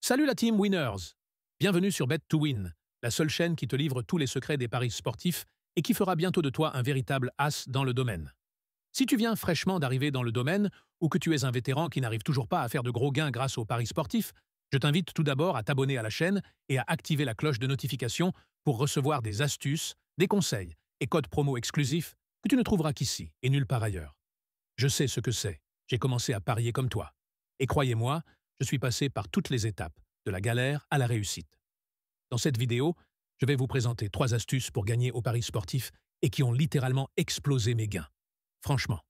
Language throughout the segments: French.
Salut la team Winners! Bienvenue sur Bet to Win, la seule chaîne qui te livre tous les secrets des paris sportifs et qui fera bientôt de toi un véritable as dans le domaine. Si tu viens fraîchement d'arriver dans le domaine ou que tu es un vétéran qui n'arrive toujours pas à faire de gros gains grâce aux paris sportifs, je t'invite tout d'abord à t'abonner à la chaîne et à activer la cloche de notification pour recevoir des astuces, des conseils et codes promo exclusifs que tu ne trouveras qu'ici et nulle part ailleurs. Je sais ce que c'est, j'ai commencé à parier comme toi. Et croyez-moi, je suis passé par toutes les étapes, de la galère à la réussite. Dans cette vidéo, je vais vous présenter 3 astuces pour gagner aux paris sportifs et qui ont littéralement explosé mes gains. Franchement,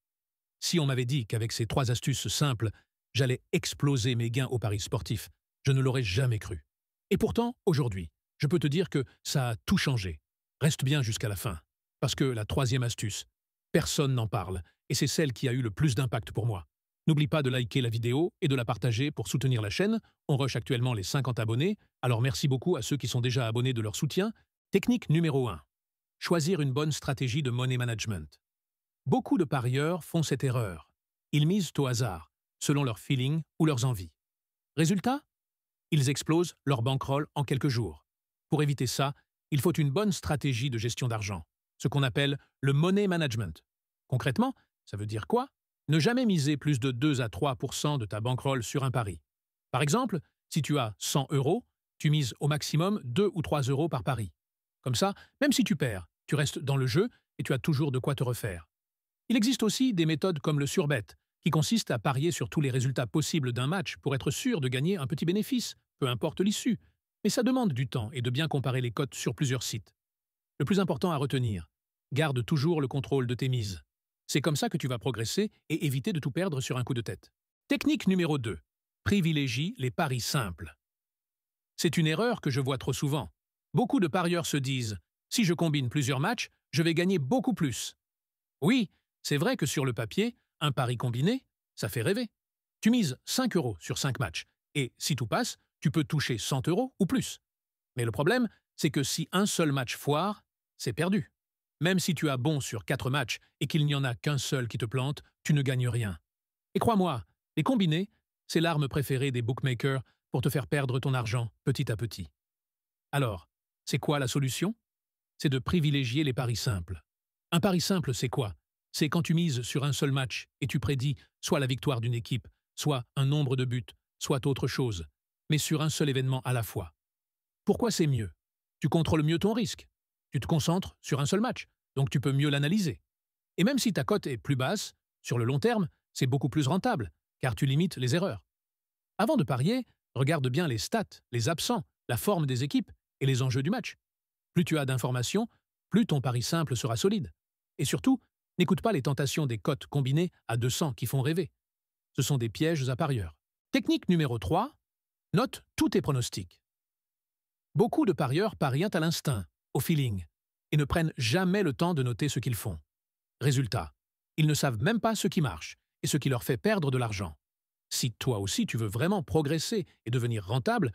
si on m'avait dit qu'avec ces 3 astuces simples, j'allais exploser mes gains aux paris sportifs, je ne l'aurais jamais cru. Et pourtant, aujourd'hui, je peux te dire que ça a tout changé. Reste bien jusqu'à la fin, parce que la 3e astuce, personne n'en parle, et c'est celle qui a eu le plus d'impact pour moi. N'oublie pas de liker la vidéo et de la partager pour soutenir la chaîne. On rush actuellement les 50 abonnés, alors merci beaucoup à ceux qui sont déjà abonnés de leur soutien. Technique numéro 1. Choisir une bonne stratégie de money management. Beaucoup de parieurs font cette erreur. Ils misent au hasard, selon leur feeling ou leurs envies. Résultat? Ils explosent leur bankroll en quelques jours. Pour éviter ça, il faut une bonne stratégie de gestion d'argent, ce qu'on appelle le money management. Concrètement, ça veut dire quoi? Ne jamais miser plus de 2 à 3% de ta bankroll sur un pari. Par exemple, si tu as 100 €, tu mises au maximum 2 ou 3 € par pari. Comme ça, même si tu perds, tu restes dans le jeu et tu as toujours de quoi te refaire. Il existe aussi des méthodes comme le surbet, qui consiste à parier sur tous les résultats possibles d'un match pour être sûr de gagner un petit bénéfice, peu importe l'issue. Mais ça demande du temps et de bien comparer les cotes sur plusieurs sites. Le plus important à retenir, garde toujours le contrôle de tes mises. C'est comme ça que tu vas progresser et éviter de tout perdre sur un coup de tête. Technique numéro 2. Privilégie les paris simples. C'est une erreur que je vois trop souvent. Beaucoup de parieurs se disent « Si je combine plusieurs matchs, je vais gagner beaucoup plus ». Oui, c'est vrai que sur le papier, un pari combiné, ça fait rêver. Tu mises 5 € sur 5 matchs et si tout passe, tu peux toucher 100 € ou plus. Mais le problème, c'est que si un seul match foire, c'est perdu. Même si tu as bon sur 4 matchs et qu'il n'y en a qu'un seul qui te plante, tu ne gagnes rien. Et crois-moi, les combinés, c'est l'arme préférée des bookmakers pour te faire perdre ton argent petit à petit. Alors, c'est quoi la solution? C'est de privilégier les paris simples. Un pari simple, c'est quoi? C'est quand tu mises sur un seul match et tu prédis soit la victoire d'une équipe, soit un nombre de buts, soit autre chose, mais sur un seul événement à la fois. Pourquoi c'est mieux? Tu contrôles mieux ton risque. Tu te concentres sur un seul match, donc tu peux mieux l'analyser. Et même si ta cote est plus basse, sur le long terme, c'est beaucoup plus rentable, car tu limites les erreurs. Avant de parier, regarde bien les stats, les absents, la forme des équipes et les enjeux du match. Plus tu as d'informations, plus ton pari simple sera solide. Et surtout, n'écoute pas les tentations des cotes combinées à 200 qui font rêver. Ce sont des pièges à parieurs. Technique numéro 3. Note tous tes pronostics. Beaucoup de parieurs parient à l'instinct, au feeling, et ne prennent jamais le temps de noter ce qu'ils font. Résultat, ils ne savent même pas ce qui marche et ce qui leur fait perdre de l'argent. Si toi aussi tu veux vraiment progresser et devenir rentable,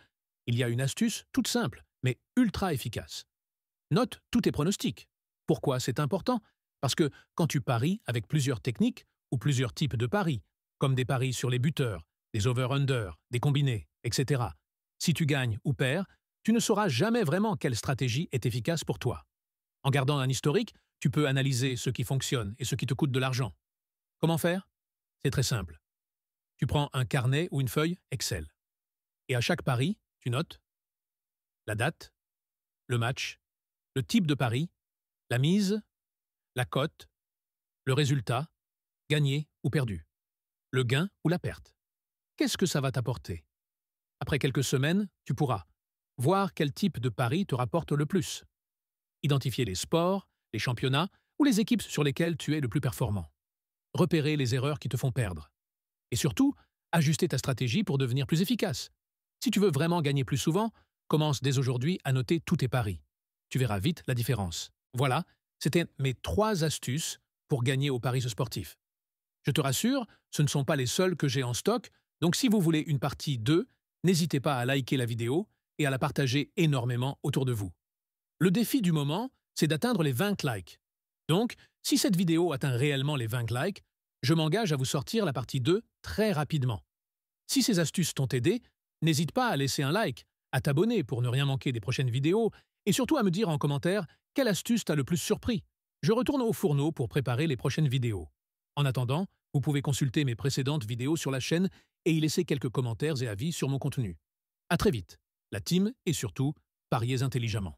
il y a une astuce toute simple, mais ultra efficace. Note tous tes pronostics. Pourquoi c'est important? Parce que quand tu paries avec plusieurs techniques ou plusieurs types de paris, comme des paris sur les buteurs, des over-under, des combinés, etc., si tu gagnes ou perds, tu ne sauras jamais vraiment quelle stratégie est efficace pour toi. En gardant un historique, tu peux analyser ce qui fonctionne et ce qui te coûte de l'argent. Comment faire? C'est très simple. Tu prends un carnet ou une feuille Excel. Et à chaque pari, tu notes la date, le match, le type de pari, la mise, la cote, le résultat, gagné ou perdu, le gain ou la perte. Qu'est-ce que ça va t'apporter? Après quelques semaines, tu pourras voir quel type de pari te rapporte le plus. Identifier les sports, les championnats ou les équipes sur lesquelles tu es le plus performant. Repérer les erreurs qui te font perdre. Et surtout, ajuster ta stratégie pour devenir plus efficace. Si tu veux vraiment gagner plus souvent, commence dès aujourd'hui à noter tous tes paris. Tu verras vite la différence. Voilà, c'était mes 3 astuces pour gagner aux paris sportifs. Je te rassure, ce ne sont pas les seules que j'ai en stock, donc si vous voulez une partie 2, n'hésitez pas à liker la vidéo et à la partager énormément autour de vous. Le défi du moment, c'est d'atteindre les 20 likes. Donc, si cette vidéo atteint réellement les 20 likes, je m'engage à vous sortir la partie 2 très rapidement. Si ces astuces t'ont aidé, N'hésite pas à laisser un like, à t'abonner pour ne rien manquer des prochaines vidéos, et surtout à me dire en commentaire quelle astuce t'a le plus surpris. Je retourne au fourneau pour préparer les prochaines vidéos. En attendant, vous pouvez consulter mes précédentes vidéos sur la chaîne et y laisser quelques commentaires et avis sur mon contenu. À très vite, la team et surtout, pariez intelligemment.